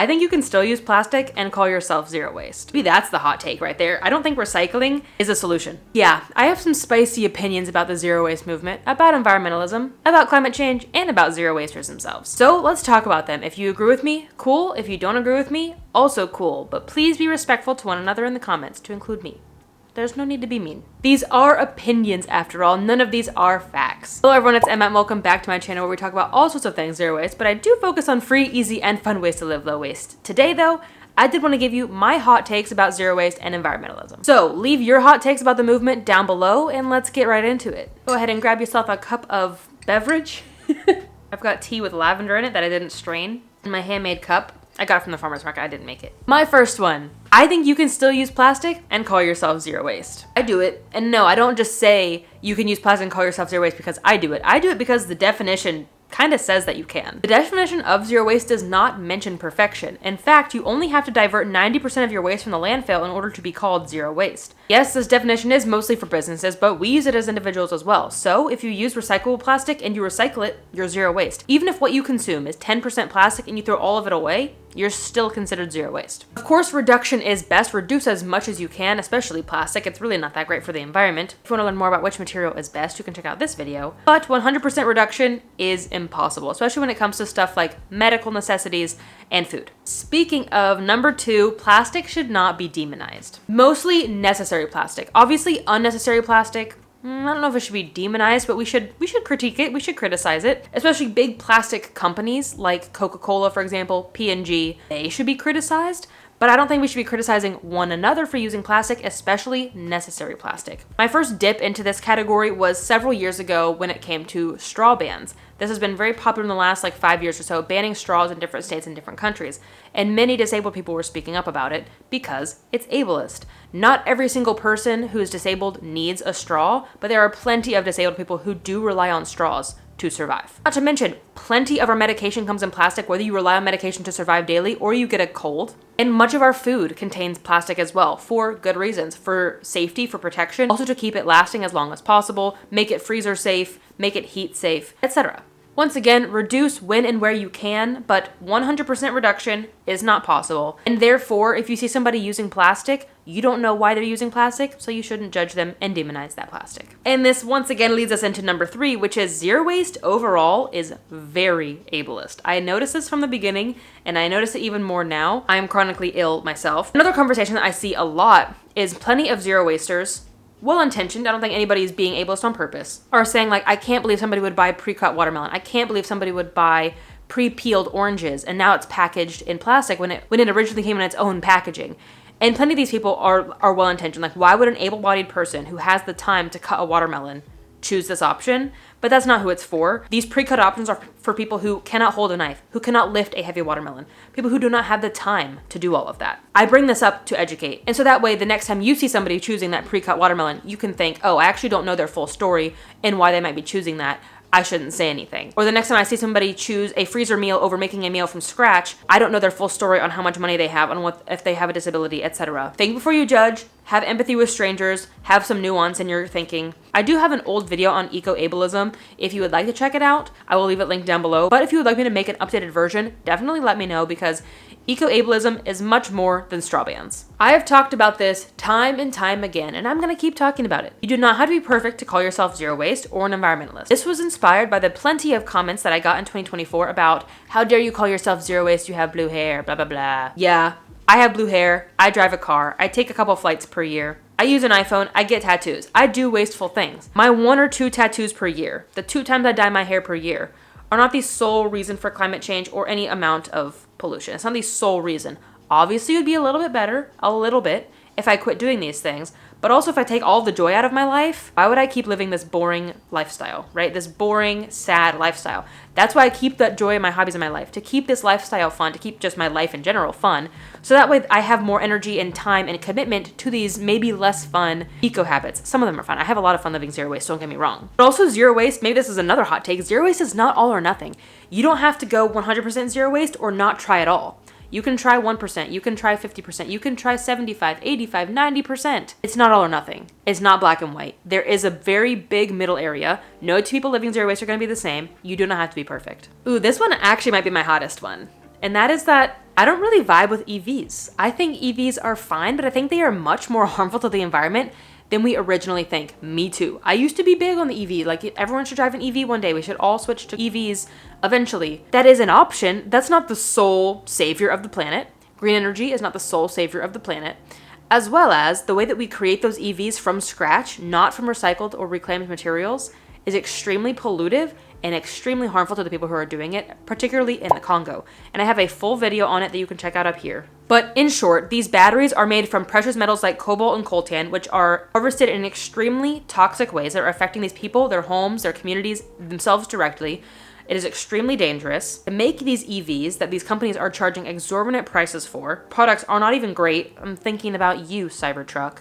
I think you can still use plastic and call yourself zero waste. Maybe that's the hot take right there. I don't think recycling is a solution. Yeah, I have some spicy opinions about the zero waste movement, about environmentalism, about climate change, and about zero wasters themselves. So let's talk about them. If you agree with me, cool. If you don't agree with me, also cool. But please be respectful to one another in the comments, to include me. There's no need to be mean. These are opinions after all. None of these are facts. Hello everyone, it's Emma and welcome back to my channel where we talk about all sorts of things zero waste, but I do focus on free, easy, and fun ways to live low waste. Today though, I did want to give you my hot takes about zero waste and environmentalism. So leave your hot takes about the movement down below and let's get right into it. Go ahead and grab yourself a cup of beverage. I've got tea with lavender in it that I didn't strain in my handmade cup. I got it from the farmer's market, I didn't make it. My first one. I think you can still use plastic and call yourself zero waste. I do it, and no, I don't just say you can use plastic and call yourself zero waste because I do it. I do it because the definition kind of says that you can. The definition of zero waste does not mention perfection. In fact, you only have to divert 90% of your waste from the landfill in order to be called zero waste. Yes, this definition is mostly for businesses, but we use it as individuals as well. So if you use recyclable plastic and you recycle it, you're zero waste. Even if what you consume is 10% plastic and you throw all of it away, you're still considered zero waste. Of course, reduction is best. Reduce as much as you can, especially plastic. It's really not that great for the environment. If you want to learn more about which material is best, you can check out this video. But 100% reduction is impossible, especially when it comes to stuff like medical necessities and food. Speaking of number 2, plastic should not be demonized. Mostly necessary plastic. Obviously, unnecessary plastic, I don't know if it should be demonized, but we should critique it. We should criticize it. Especially big plastic companies like Coca-Cola, for example, P&G, they should be criticized. But I don't think we should be criticizing one another for using plastic, especially necessary plastic. My first dip into this category was several years ago when it came to straw bans. This has been very popular in the last 5 years or so, banning straws in different states and different countries. And many disabled people were speaking up about it because it's ableist. Not every single person who is disabled needs a straw, but there are plenty of disabled people who do rely on straws to survive. Not to mention, plenty of our medication comes in plastic, whether you rely on medication to survive daily or you get a cold. And much of our food contains plastic as well, for good reasons, for safety, for protection, also to keep it lasting as long as possible, make it freezer safe, make it heat safe, etc. Once again, reduce when and where you can, but 100% reduction is not possible. And therefore, if you see somebody using plastic, you don't know why they're using plastic, so you shouldn't judge them and demonize that plastic. And this once again leads us into number 3, which is zero waste overall is very ableist. I noticed this from the beginning, and I notice it even more now. I am chronically ill myself. Another conversation that I see a lot is plenty of zero wasters, well-intentioned, I don't think anybody is being ableist on purpose, are saying I can't believe somebody would buy pre-cut watermelon. I can't believe somebody would buy pre-peeled oranges and now it's packaged in plastic when it originally came in its own packaging. And plenty of these people are well-intentioned. Why would an able-bodied person who has the time to cut a watermelon choose this option? But that's not who it's for. These pre-cut options are for people who cannot hold a knife, who cannot lift a heavy watermelon, people who do not have the time to do all of that. I bring this up to educate. And so that way, the next time you see somebody choosing that pre-cut watermelon, you can think, oh, I actually don't know their full story and why they might be choosing that. I shouldn't say anything. Or the next time I see somebody choose a freezer meal over making a meal from scratch, I don't know their full story on how much money they have, on if they have a disability, etc. Think before you judge, have empathy with strangers, have some nuance in your thinking. I do have an old video on eco-ableism. If you would like to check it out, I will leave it linked down below. But if you would like me to make an updated version, definitely let me know because eco-ableism is much more than straw bans. I have talked about this time and time again, and I'm gonna keep talking about it. You do not have to be perfect to call yourself zero waste or an environmentalist. This was inspired by the plenty of comments that I got in 2024 about, how dare you call yourself zero waste, you have blue hair, blah, blah, blah. Yeah, I have blue hair, I drive a car, I take a couple flights per year. I use an iPhone, I get tattoos. I do wasteful things. My 1 or 2 tattoos per year, the 2 times I dye my hair per year, are not the sole reason for climate change or any amount of pollution. It's not the sole reason. Obviously, it would be a little bit better, if I quit doing these things. But also if I take all the joy out of my life, why would I keep living this boring lifestyle, right? This boring, sad lifestyle. That's why I keep that joy in my hobbies in my life, to keep this lifestyle fun, to keep just my life in general fun. So that way I have more energy and time and commitment to these maybe less fun eco habits. Some of them are fun. I have a lot of fun living zero waste, don't get me wrong. But also zero waste, maybe this is another hot take, zero waste is not all or nothing. You don't have to go 100% zero waste or not try at all. You can try 1%, you can try 50%, you can try 75, 85, 90%. It's not all or nothing. It's not black and white. There is a very big middle area. No two people living zero waste are gonna be the same. You do not have to be perfect. Ooh, this one actually might be my hottest one. And that is that I don't really vibe with EVs. I think EVs are fine, but I think they are much more harmful to the environment than we originally think. Me too. I used to be big on the EV. Like, everyone should drive an EV one day. We should all switch to EVs eventually. That is an option. That's not the sole savior of the planet. Green energy is not the sole savior of the planet. As well as the way that we create those EVs from scratch, not from recycled or reclaimed materials, is extremely pollutive and extremely harmful to the people who are doing it, particularly in the Congo. And I have a full video on it that you can check out up here. But in short, these batteries are made from precious metals like cobalt and coltan, which are harvested in extremely toxic ways that are affecting these people, their homes, their communities, themselves directly. It is extremely dangerous. To make these EVs that these companies are charging exorbitant prices for, products are not even great. I'm thinking about you, Cybertruck.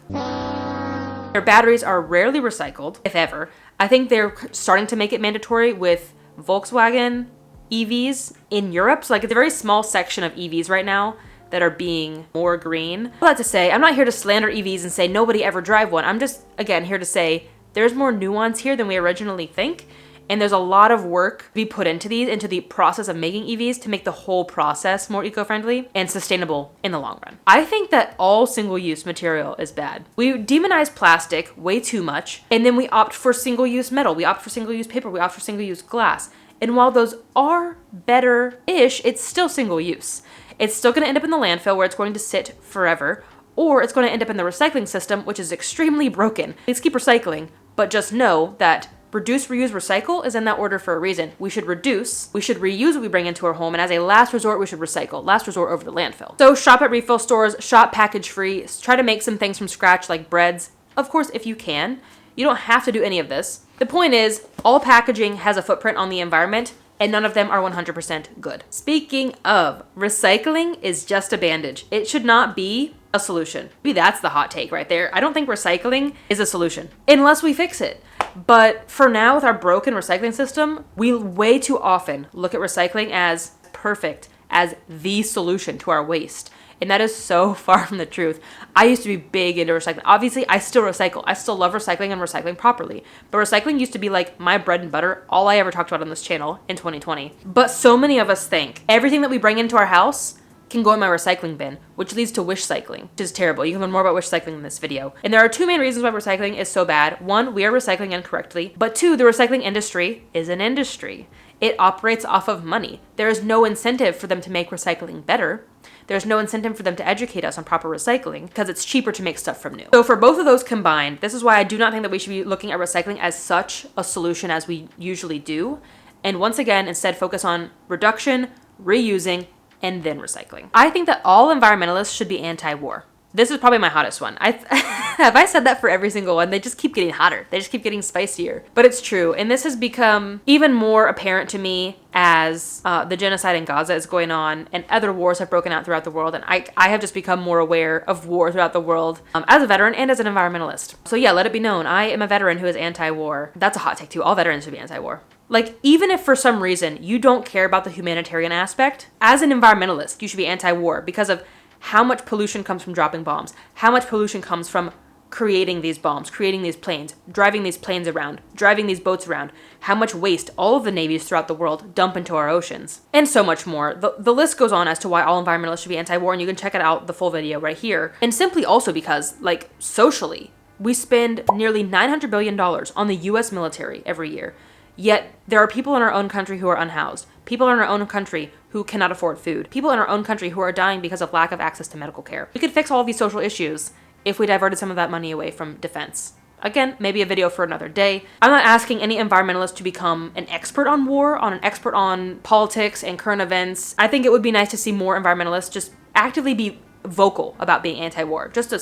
Their batteries are rarely recycled, if ever. I think they're starting to make it mandatory with Volkswagen EVs in Europe. So like it's a very small section of EVs right now that are being more green. All that to say, I'm not here to slander EVs and say nobody ever drive one. I'm just, again, here to say there's more nuance here than we originally think. And there's a lot of work to be put into the process of making EVs to make the whole process more eco-friendly and sustainable in the long run. I think that all single-use material is bad. We demonize plastic way too much, and then we opt for single-use metal, we opt for single-use paper, we opt for single-use glass. And while those are better-ish, it's still single-use. It's still gonna end up in the landfill where it's going to sit forever, or it's gonna end up in the recycling system, which is extremely broken. Please keep recycling, but just know that reduce, reuse, recycle is in that order for a reason. We should reduce, we should reuse what we bring into our home, and as a last resort, we should recycle. Last resort over the landfill. So shop at refill stores, shop package free, try to make some things from scratch like breads. Of course, if you can. You don't have to do any of this. The point is, all packaging has a footprint on the environment, and none of them are 100% good. Speaking of, recycling is just a bandage. It should not be a solution. Maybe that's the hot take right there. I don't think recycling is a solution, unless we fix it. But for now, with our broken recycling system, we way too often look at recycling as perfect, as the solution to our waste. And that is so far from the truth. I used to be big into recycling. Obviously, I still recycle. I still love recycling and recycling properly. But recycling used to be like my bread and butter, all I ever talked about on this channel in 2020. But so many of us think everything that we bring into our house can go in my recycling bin, which leads to wish cycling, which is terrible. You can learn more about wish cycling in this video. And there are two main reasons why recycling is so bad. One, we are recycling incorrectly. But two, the recycling industry is an industry. It operates off of money. There is no incentive for them to make recycling better. There's no incentive for them to educate us on proper recycling because it's cheaper to make stuff from new. So for both of those combined, this is why I do not think that we should be looking at recycling as such a solution as we usually do. And once again, instead focus on reduction, reusing, and then recycling. I think that all environmentalists should be anti-war. This is probably my hottest one. Have I said that for every single one? They just keep getting hotter. They just keep getting spicier. But it's true. And this has become even more apparent to me as the genocide in Gaza is going on and other wars have broken out throughout the world. And I have just become more aware of war throughout the world as a veteran and as an environmentalist. So yeah, let it be known. I am a veteran who is anti-war. That's a hot take too. All veterans should be anti-war. Like, even if for some reason you don't care about the humanitarian aspect, as an environmentalist, you should be anti-war because of how much pollution comes from dropping bombs, how much pollution comes from creating these bombs, creating these planes, driving these planes around, driving these boats around, how much waste all of the navies throughout the world dump into our oceans, and so much more. The list goes on as to why all environmentalists should be anti-war, and you can check it out, the full video right here. And simply also because, like, socially, we spend nearly $900 billion on the US military every year. Yet, there are people in our own country who are unhoused. People in our own country who cannot afford food. People in our own country who are dying because of lack of access to medical care. We could fix all of these social issues if we diverted some of that money away from defense. Again, maybe a video for another day. I'm not asking any environmentalist to become an expert on war, an expert on politics and current events. I think it would be nice to see more environmentalists just actively be vocal about being anti-war. Just a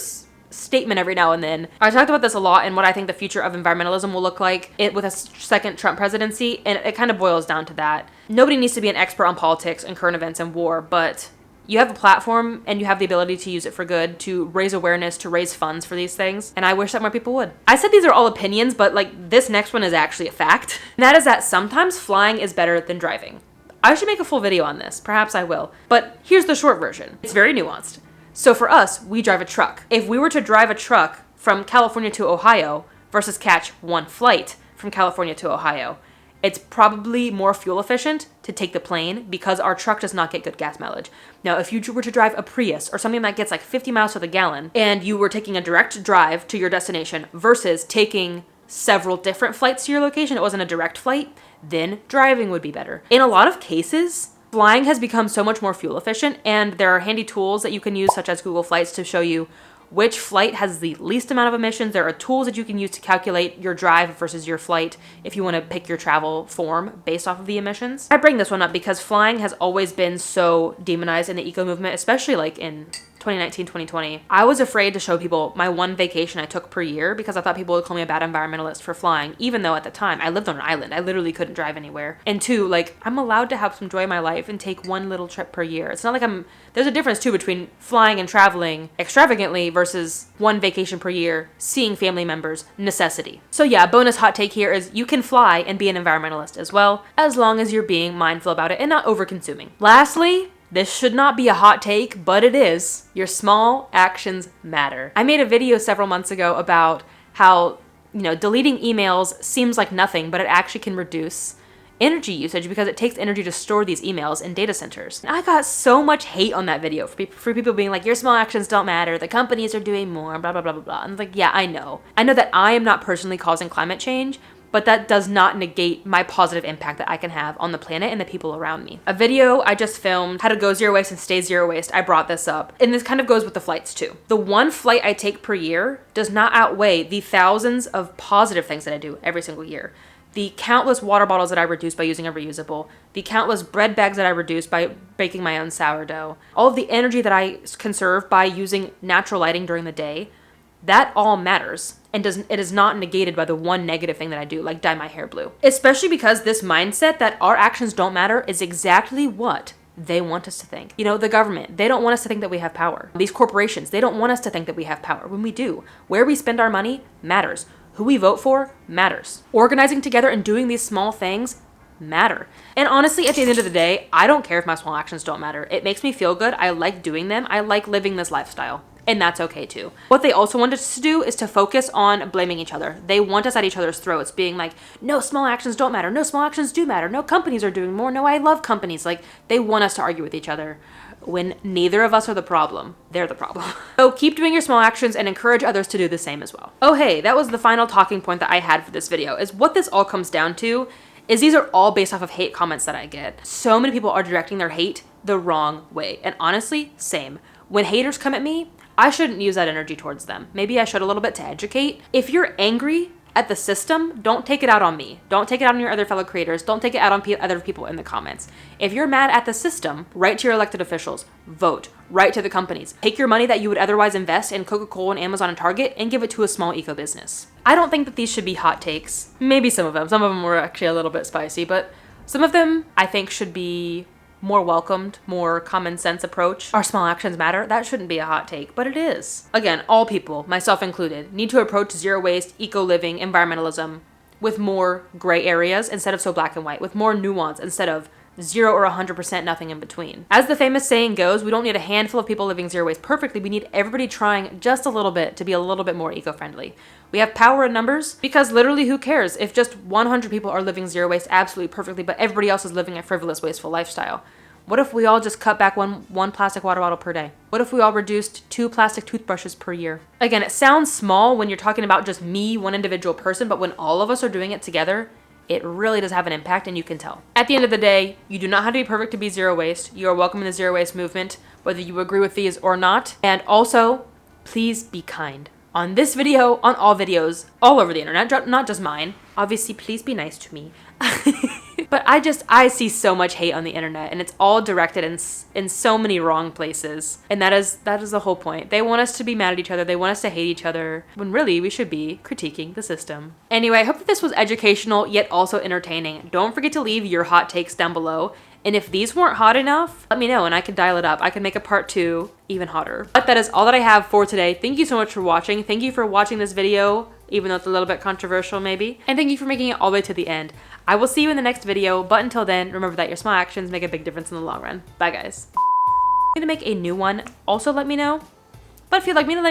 statement every now and then. I talked about this a lot and what I think the future of environmentalism will look like with a second Trump presidency, and it kind of boils down to that. Nobody needs to be an expert on politics and current events and war, but you have a platform and you have the ability to use it for good, to raise awareness, to raise funds for these things, and I wish that more people would. I said these are all opinions, but like this next one is actually a fact, and that is that sometimes flying is better than driving. I should make a full video on this, perhaps I will, but here's the short version. It's very nuanced. So for us, we drive a truck. If we were to drive a truck from California to Ohio versus catch one flight from California to Ohio, it's probably more fuel efficient to take the plane because our truck does not get good gas mileage. Now, if you were to drive a Prius or something that gets like 50 miles to the gallon and you were taking a direct drive to your destination versus taking several different flights to your location, it wasn't a direct flight, then driving would be better. In a lot of cases, flying has become so much more fuel efficient, and there are handy tools that you can use, such as Google Flights, to show you which flight has the least amount of emissions. There are tools that you can use to calculate your drive versus your flight if you want to pick your travel form based off of the emissions. I bring this one up because flying has always been so demonized in the eco movement, especially like in 2019, 2020. I was afraid to show people my one vacation I took per year because I thought people would call me a bad environmentalist for flying, even though at the time I lived on an island. I literally couldn't drive anywhere. And two, like, I'm allowed to have some joy in my life and take one little trip per year. It's not like there's a difference too between flying and traveling extravagantly versus one vacation per year, seeing family members, necessity. So yeah, bonus hot take here is you can fly and be an environmentalist as well, as long as you're being mindful about it and not over consuming. Lastly, this should not be a hot take, but it is. Your small actions matter. I made a video several months ago about how, deleting emails seems like nothing, but it actually can reduce energy usage because it takes energy to store these emails in data centers. And I got so much hate on that video for people being like, your small actions don't matter, the companies are doing more, blah, blah, blah, blah, blah. And it's like, yeah, I know. I know that I am not personally causing climate change, but that does not negate my positive impact that I can have on the planet and the people around me. A video I just filmed, how to go zero waste and stay zero waste, I brought this up. And this kind of goes with the flights too. The one flight I take per year does not outweigh the thousands of positive things that I do every single year. The countless water bottles that I reduce by using a reusable, the countless bread bags that I reduce by baking my own sourdough, all of the energy that I conserve by using natural lighting during the day, that all matters. And it is not negated by the one negative thing that I do, like dye my hair blue. Especially because this mindset that our actions don't matter is exactly what they want us to think. The government, they don't want us to think that we have power. These corporations, they don't want us to think that we have power when we do. Where we spend our money matters. Who we vote for matters. Organizing together and doing these small things matter. And honestly, at the end of the day, I don't care if my small actions don't matter. It makes me feel good. I like doing them. I like living this lifestyle. And that's okay too. What they also want us to do is to focus on blaming each other. They want us at each other's throats, being like, no, small actions don't matter. No, small actions do matter. No, companies are doing more. No, I love companies. Like, they want us to argue with each other when neither of us are the problem. They're the problem. So keep doing your small actions and encourage others to do the same as well. Oh, hey, that was the final talking point that I had for this video, is what this all comes down to is these are all based off of hate comments that I get. So many people are directing their hate the wrong way. And honestly, same. When haters come at me, I shouldn't use that energy towards them. Maybe I should a little bit to educate. If you're angry at the system, don't take it out on me. Don't take it out on your other fellow creators. Don't take it out on other people in the comments. If you're mad at the system, write to your elected officials, vote, write to the companies. Take your money that you would otherwise invest in Coca-Cola and Amazon and Target and give it to a small eco business. I don't think that these should be hot takes. Maybe some of them. Some of them were actually a little bit spicy, but some of them I think should be more welcomed, more common sense approach. Our small actions matter. That shouldn't be a hot take, but it is. Again, all people, myself included, need to approach zero waste, eco living, environmentalism with more gray areas instead of so black and white, with more nuance instead of 0 or 100% nothing in between. As the famous saying goes, we don't need a handful of people living zero waste perfectly. We need everybody trying just a little bit to be a little bit more eco-friendly. We have power in numbers because literally who cares if just 100 people are living zero waste absolutely perfectly, but everybody else is living a frivolous, wasteful lifestyle? What if we all just cut back one plastic water bottle per day? What if we all reduced 2 plastic toothbrushes per year? Again, it sounds small when you're talking about just me, one individual person, but when all of us are doing it together, it really does have an impact, and you can tell. At the end of the day, you do not have to be perfect to be zero waste. You are welcome in the zero waste movement, whether you agree with these or not. And also, please be kind. On this video, on all videos, all over the internet, not just mine. Obviously, please be nice to me. But I see so much hate on the internet, and it's all directed in so many wrong places. And that is the whole point. They want us to be mad at each other. They want us to hate each other, when really we should be critiquing the system. Anyway, I hope that this was educational, yet also entertaining. Don't forget to leave your hot takes down below. And if these weren't hot enough, let me know and I can dial it up. I can make a part 2 even hotter. But that is all that I have for today. Thank you so much for watching. Thank you for watching this video, even though it's a little bit controversial maybe. And thank you for making it all the way to the end. I will see you in the next video, but until then, remember that your small actions make a big difference in the long run. Bye guys. I'm gonna make a new one. Also let me know. But if you'd like me to